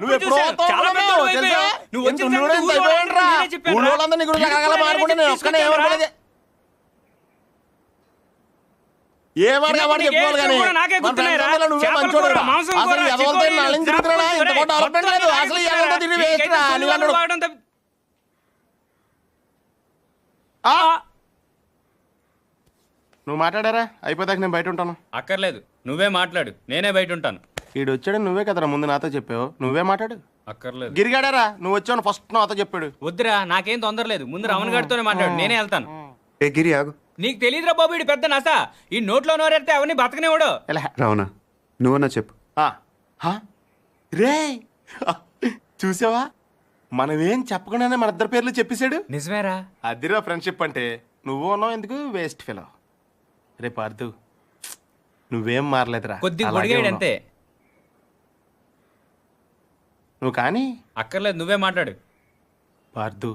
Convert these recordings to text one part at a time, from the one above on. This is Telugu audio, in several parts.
నువ్వు ఎప్పుడు ఊళ్ళోళ్ళందరూ నీ గురించి రకరకాల మారుకుంటే నేను ఒక్కనే ఏమనుకోలేదు. ఏమన్నా వాడు చెప్పుకోవాలి కానీ నువ్వే మంచోడురా. అసలు ఎదవలతో నల్లని తిరుగుతున్నా ఇంత కూడా డెవలప్మెంట్ లేదు. అసలు ఎదవలతో తిరిగి వేస్ట్ రా నువ్వు అన్నాడు. నువ్వు మాట్లాడారా అయిపోతాక నేను బయట ఉంటాను. అక్కర్లేదు, నువ్వే మాట్లాడు, నేనే బయట ఉంటాను. వీడు వచ్చాడు నువ్వే కదరా ముందు నాతో చెప్పావు, నువ్వే మాట్లాడు. అక్కర్లేదు. గిరిగాడారా నువ్వు వచ్చావు ఫస్ట్ నాతో చెప్పాడు. వద్దురా, నాకేం తొందర లేదు, ముందు రమణ గారితోనే మాట్లాడు, నేనే వెళ్తాను. ఏ గిరి ఆగు. నీకు తెలియదురా బాబు, ఇటు పెద్ద నస. ఈ నోట్లో నోరెడితే అవన్నీ బతకనేవాడు. రావణా నువ్వన్నా చెప్పు. రే చూసావా, మనమేం చెప్పకుండానే మన ఇద్దరు పేర్లు చెప్పేశాడు. నిజమేరా? అదిరా ఫ్రెండ్షిప్ అంటే. నువ్వు ఉన్నావు ఎందుకు వేస్ట్ ఫెలో. రే పార్థు నువ్వేం మారలేదురా, కొద్దిగా పొడిగాడు అంతే. నువ్వు కానీ అక్కర్లేదు, నువ్వే మాట్లాడు. పార్థు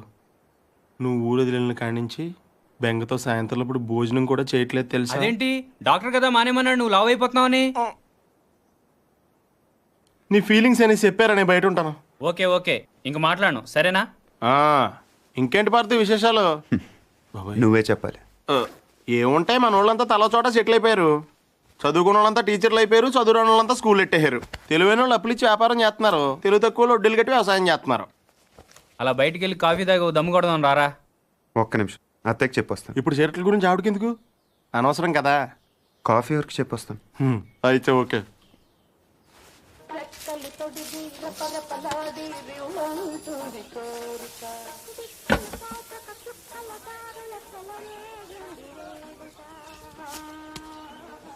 నువ్వు ఊరు వదిలిన కాడి నుంచి బెంగతో సాయంత్రం ఇప్పుడు భోజనం కూడా చేయట్లేదు తెలుసా? అదేంటి, డాక్టర్ కదా మానేమన్నాడు, నువ్వు లావ్ అయిపోతున్నావని. నీ ఫీలింగ్స్ అని చెప్పారా, నేను బయట ఉంటాను. ఓకే ఓకే, ఇంక మాట్లాడను సరేనా? ఇంకేంటి పార్థు విశేషాలు? నువ్వే చెప్పాలి. ఏముంటాయి, మన వాళ్ళంతా తల చోట సెటిల్ అయిపోయారు. చదువుకున్న వాళ్ళంతా టీచర్లు అయిపోయారు, చదువురాని వాళ్ళంతా స్కూల్ ఎట్టేశారు. తెలివైన వాళ్ళు అప్పులు ఇచ్చి వ్యాపారం చేస్తున్నారు, తెలుగు తక్కువ వడ్డీలు కట్టి వ్యవసాయం చేస్తున్నారు. అలా బయటికి వెళ్ళి కాఫీ తాగి దమ్ము కొడదాం రారా. ఒక్క నిమిషం అత్తకి చెప్పొస్తాను. ఇప్పుడు చీరట్ల గురించి ఆవిడకి ఎందుకు, అనవసరం కదా. కాఫీ వరకు చెప్పొస్తాను. అయితే ఓకే.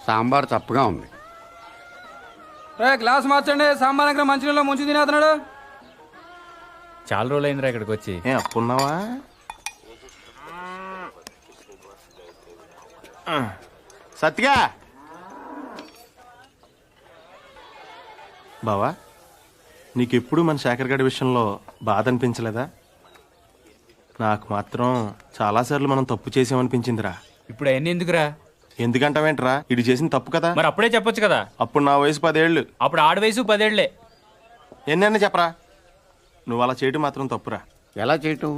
సాంబార్ తప్పుగా ఉంది. గ్లాస్ మార్చండి, సాంబార్ దగ్గర మంచినీళ్ళు ముంచి తినేస్తున్నాడు. చాలా రోజులు అయిందిరా ఇక్కడికి వచ్చి. అప్పున్నావా? సత్తిగా బావా, నీకెప్పుడు మన శేఖర్ గారి విషయంలో బాధ అనిపించలేదా? నాకు మాత్రం చాలాసార్లు మనం తప్పు చేసామనిపించిందిరా. ఇప్పుడు అవన్నీ ఎందుకురా? ఎందుకంటావేంట్రా, ఇది చేసిన తప్పు కదా. మరి అప్పుడే చెప్పొచ్చు కదా. అప్పుడు నా వయసు 10 ఏళ్ళు, అప్పుడు ఆడ వయసు 10 ఏళ్లే. ఎన్నైనా చెప్పరా, నువ్వు అలా చేయటం మాత్రం తప్పురా. ఎలా చేయటం?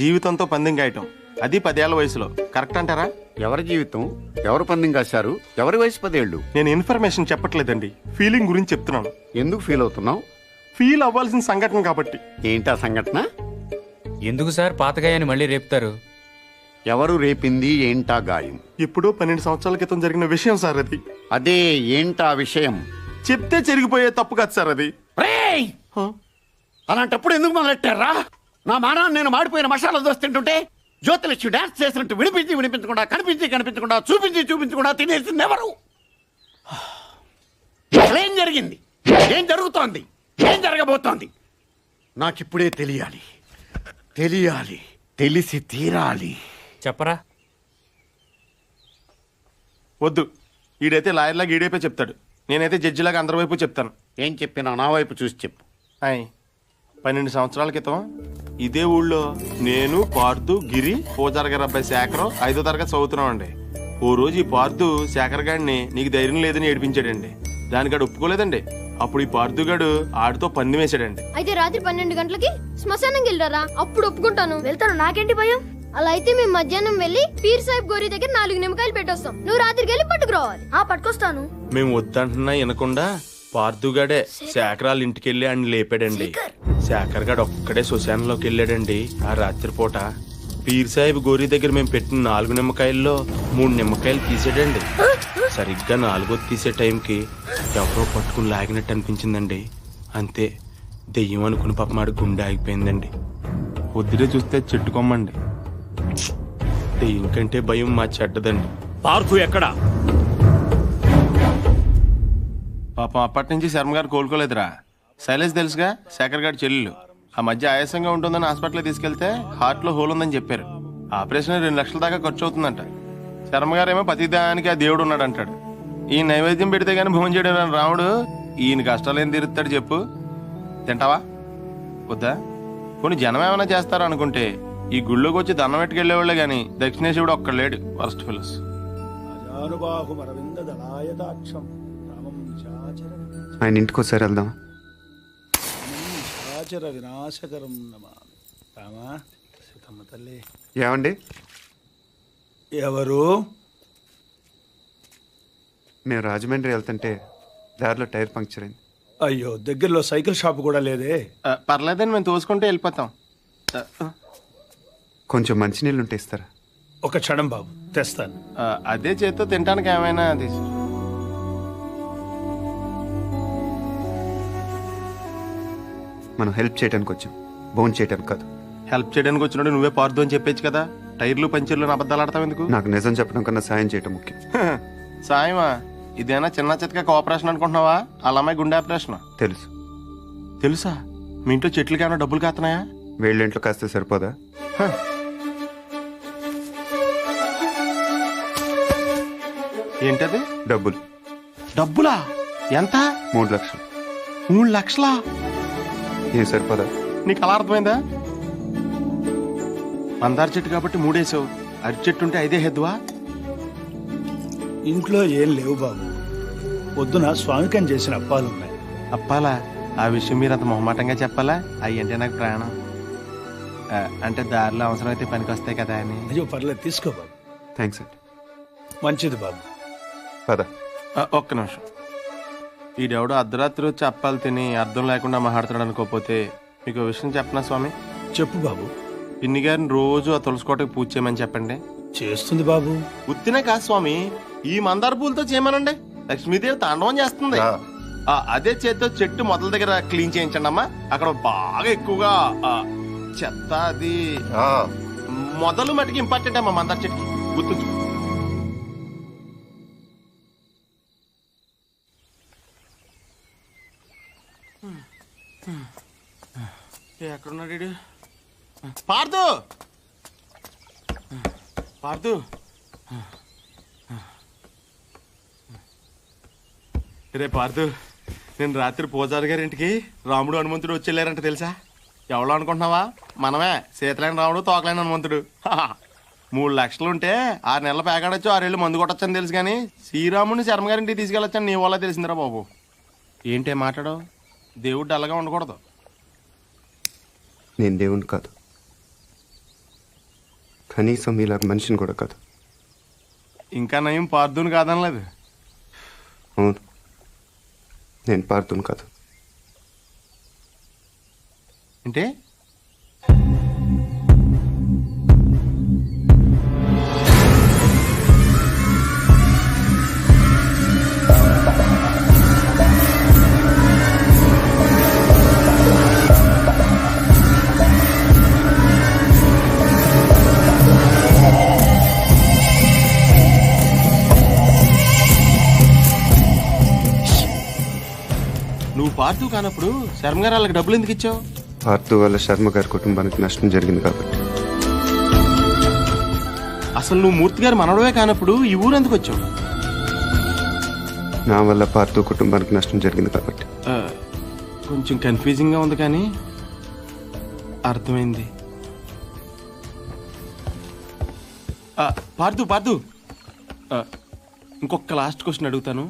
జీవితంతో పందెం కాయటం, అది 10 ఏళ్ల వయసులో, కరెక్ట్ అంటారా? ఎవరి జీవితం ఎవరు పందెం కాశారు? ఎవరి వయసు 10 ఏళ్ళు? నేను ఇన్ఫర్మేషన్ చెప్పట్లేదండి, ఫీలింగ్ గురించి చెప్తున్నాను. ఎందుకు ఫీల్ అవుతున్నావు? ఫీల్ అవ్వాల్సిన సంఘటన కాబట్టి. ఏంటా సంఘటన? ఎందుకు సార్ పాతగాయని మళ్ళీ రేపుతారు? ఎవరు రేపింది? ఏంటా గాయం? ఇప్పుడు 12 సంవత్సరాల క్రితం జరిగిన విషయం సార్ అది. అదే ఏంటా విషయం? చెప్తే చెరిగిపోయే తప్పు కాదు సార్ అది. అలాంటప్పుడు ఎందుకు మొదలెట్టారా? నా మానాన్ని నేను మాడిపోయిన మసాలా దోశ తింటుంటే జ్యోతిలక్ష్మి డాన్స్ చేసినట్టు వినిపించి వినిపించకుండా, కనిపించి కనిపించకుండా, చూపించి చూపించకుండా తినేసింది ఎవరు? ఏం జరిగింది? ఏం జరుగుతోంది? ఏం జరగబోతోంది? నాకిప్పుడే తెలియాలి, తెలియాలి, తెలిసి తీరాలి. చెప్పరా. వద్దు, ఈడైతే లాయర్లాగా ఈడైపోయి చెప్తాడు, నేనైతే జడ్జిలాగా అందరి వైపు చెప్తాను. ఏం చెప్పినా నా వైపు చూసి చెప్పు. 12 సంవత్సరాల క్రితం ఇదే ఊళ్ళో నేను, పార్థు, గిరి, పూజారి గారి అబ్బాయి శేఖరం 5వ తరగతి చదువుతున్నామండి. ఓ రోజు ఈ పార్థు శేఖర్ గాడిని నీకు ధైర్యం లేదని ఏడిపించాడండి. దానికాడు ఒప్పుకోలేదండి. అప్పుడు ఈ పార్థుగాడు ఆడితో పందెం వేసాడండి. అయితే రాత్రి 12 గంటలకి శ్మశానం వెళ్ళారా? అప్పుడు ఒప్పుకుంటాను, వెళ్తాను, నాకేంటి భయం. అలా అయితే మేము మధ్యాహ్నం వెళ్ళి పీర్ సాహిబ్ గోరీ దగ్గర 4 నిమ్మకాయలు పెట్టొస్తాం. నువ్వు రాత్రికి వెళ్ళి పట్టుకురావాలి. పట్టుకొస్తాను. మేము వద్దంటున్నా వినకుండా పార్థుగాడే శేఖరాల ఇంటికి వెళ్ళి ఆయన లేపాడండి. శేఖర్ గాడు ఒక్కడే శ్మశానంలోకి వెళ్ళాడండి. ఆ రాత్రిపూట పీర్ సాహిబ్ గోరీ దగ్గర మేము పెట్టిన 4 నిమ్మకాయల్లో 3 నిమ్మకాయలు తీసాడండి. సరిగ్గా 4వ తీసే టైంకి ఎవరో పట్టుకుని లాగినట్టు అనిపించిందండి. అంతే, దెయ్యం అనుకుని పాపమాడు గుండె ఆగిపోయిందండి. పొద్దునే చూస్తే చెట్టుకోమ్మండి. దెయ్యం కంటే భయం మా చెడ్డదండి. పార్థు ఎక్కడా? పాపం అప్పటి నుంచి శర్మ గారు కోలుకోలేదురా. శైలేష్ తెలుసుగా, శేఖర్ గారి చెల్లెలు. ఆ మధ్య ఆయాసంగా ఉంటుందని హాస్పిటల్ తీసుకెళ్తే హార్ట్ లో హోల్ ఉందని చెప్పారు. ఆపరేషన్ 2 లక్షల దాకా ఖర్చు అవుతుందంట. శర్మ గారేమో ప్రతిదానికి ఆ దేవుడు ఉన్నాడు అంటాడు. ఈ నైవేద్యం పెడితే గానీ భోజనం చేయడం రాముడు ఈయన కష్టాలు ఏం తీరుస్తాడు చెప్పు? తింటావా? వద్దా? కొన్ని జనం ఏమైనా చేస్తారా అనుకుంటే ఈ గుళ్ళోకి వచ్చి దండం పెట్టుకెళ్లేవాళ్లే గాని దక్షిణేశుడు ఒక్కడ లేడు. Worst fellows. ఆయన ఇంటికి ఒకసారి వెళ్దాం. ఆచర వినాశకరం నమామి. రామా సీతమ్మ తల్లి. ఏమండి, ఎవరు? మేము రాజమండ్రి వెళ్తుంటే దారిలో టైర్ పంక్చర్ అయింది. అయ్యో, దగ్గరలో సైకిల్ షాప్ కూడా లేదే. పర్లేదని మేము తోసుకుంటే వెళ్ళిపోతాం. కొంచెం మంచినీళ్ళు ఉంటే ఇస్తారా? ఒక క్షణం బాబు, తెస్తాను. అదే చేత్తో తినడానికి ఏమైనా అది. మనం హెల్ప్ చేయడానికి వచ్చాం, బోన్ చేయడానికి కాదు. హెల్ప్ చేయడానికి వచ్చినప్పుడు నువ్వే పార్దు అని చెప్పేచ్చు కదా. టైర్లు పంచర్లు అబద్ధాలు ఆడతావు ఎందుకు? నాకు నిజం చెప్పడం కన్నా సాయం చేయటం ముఖ్యం. సాయమా? ఇదేనా చిన్న చితక కోఆపరేషన్ అనుకుంటున్నావా? వాళ్ళ అమ్మాయి గుండె ఆపరేషన్. తెలుసు. తెలుసా? మీ ఇంట్లో చెట్లకి ఏమైనా డబ్బులు కాస్తున్నాయా? వీళ్ళ ఇంట్లో కాస్తే సరిపోదా? ఏంటది? డబ్బులు. డబ్బులా? ఎంత? 3 లక్షలు. 3 లక్షలా? ఏం సరిపోదా? నీకు అలా అర్థమైందా? మందార చెట్టు కాబట్టి 3 వేసావు, అరటి చెట్టు ఉంటే 5 హెద్దువా? ఇంట్లో ఏం లేవు బాబు. పొద్దున స్వామికం చేసిన అప్పాలున్నాయి. అప్పాలా? ఆ విషయం మీరు అంత మొహమాటంగా చెప్పాలా? అయ్యంటే నాకు ప్రాణం. అంటే దారిలో అవసరం అయితే పనికి వస్తాయి కదా అని. అయ్యో పర్లేదు, తీసుకో బాబు. థ్యాంక్స్ అండి. మంచిది బాబు. పద. ఒక్క నిమిషం. ఈడెవడో అర్ధరాత్రి వచ్చి అప్పాలు తిని అర్థం లేకుండా మాట్లాడుతున్నాడు అనుకోకపోతే మీకు విషయం చెప్పనా స్వామి? చెప్పు బాబు. పిన్ని గారిని రోజు ఆ తులసికోటకి పూజ చేయమని చెప్పండి. చేస్తుంది బాబు. ఉత్తినే కాదు స్వామి, ఈ మందార పూలతో చేయమనండి. లక్ష్మీదేవి తాండవం చేస్తుంది. అదే చేత్తో చెట్టు మొదల దగ్గర క్లీన్ చేయించండి అమ్మా. అక్కడ బాగా ఎక్కువగా చెత్త అది మొదలు మటుకి ఇంపార్టెంట్ అమ్మా మందార చెట్టుకి. గుర్తుంచు. ఎక్కడున్నాడు వీడు? పార్దు, పార్దు. రే పార్దు, నేను రాత్రి పూజారి గారి ఇంటికి రాముడు హనుమంతుడు వచ్చి వెళ్ళారంట తెలుసా? ఎవరో అనుకుంటున్నావా? మనమే, సీతలేని రాముడు తోకలేని హనుమంతుడు. 3 లక్షలు ఉంటే 6 నెలల పేకాడొచ్చు, 6 ఏళ్ళు మందు కొట్టొచ్చని తెలుసు కానీ శ్రీరాముడిని శర్మ గారింటికి తీసుకెళ్ళొచ్చని నీ వల్ల తెలిసిందిరా బాబు. ఏంటే మాట్లాడవు? దేవుడు అలాగా ఉండకూడదు. నేను దేవుణ్ణి కాదు, కనీసం ఇలాగ మనిషిని కూడా కాదు. ఇంకా నయం పార్దుని కాదనలేదు. అవును, నేను పార్థుని కాదు. అంటే నువ్వు పార్దు కానప్పుడు శర్మ గారు వాళ్ళకి డబ్బులు ఎందుకు ఇచ్చావు? పార్థు వల్ల శర్మ గారి కుటుంబానికి నష్టం జరిగింది కాబట్టి. అసలు నువ్వు మూర్తి గారు మనవడవే కానప్పుడు ఈ ఊరు ఎందుకు వచ్చావు? నా వల్ల పార్థు కుటుంబానికి నష్టం జరిగింది కాబట్టి. కొంచెం కన్ఫ్యూజింగ్ గా ఉంది కానీ అర్థమైంది. పార్దు పార్దు, ఇంకొక లాస్ట్ క్వశ్చన్ అడుగుతాను.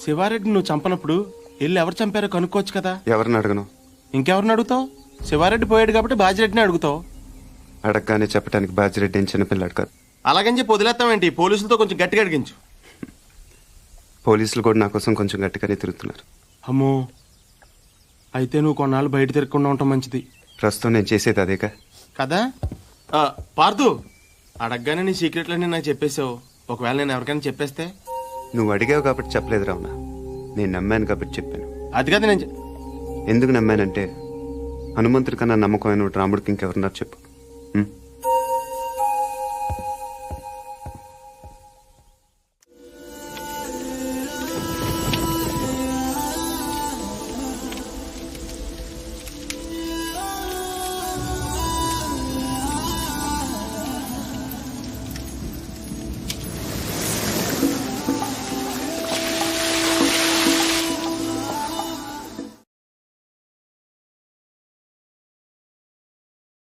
శివారెడ్డి నువ్వు చంపనప్పుడు వెళ్ళి ఎవరు చంపారో కనుక్కోవచ్చు కదా? ఎవరిని అడగను? ఇంకెవరిని అడుగుతావు? శివారెడ్డి పోయాడు కాబట్టి బాజిరెడ్డిని అడుగుతావు. అడగగానే చెప్పడానికి బాజిరెడ్డి ఏం చిన్నపిల్లాడు కాదు. అలాగని చెప్పి వదిలేస్తామేంటి? పోలీసులతో కొంచెం గట్టిగా అడిగించు. పోలీసులు కూడా నా కోసం కొంచెం గట్టిగానే తిరుగుతున్నారు. అమ్మో, అయితే నువ్వు కొన్నాళ్ళు బయట తిరగకుండా ఉండటం మంచిది. ప్రస్తుతం నేను చేసేది అదేగా కదా. పార్దు, అడగగానే నీ సీక్రెట్లన్నీ నాకు చెప్పేసావు. ఒకవేళ నేను ఎవరికైనా చెప్పేస్తే? నువ్వు అడిగావు కాబట్టి చెప్పలేదు రావునా, నేను నమ్మాను కాబట్టి చెప్పాను. అది కదా నేను ఎందుకు నమ్మానంటే హనుమంతుడి కన్నా నమ్మకమైన రాముడికి ఇంకెవరున్నారు చెప్పు.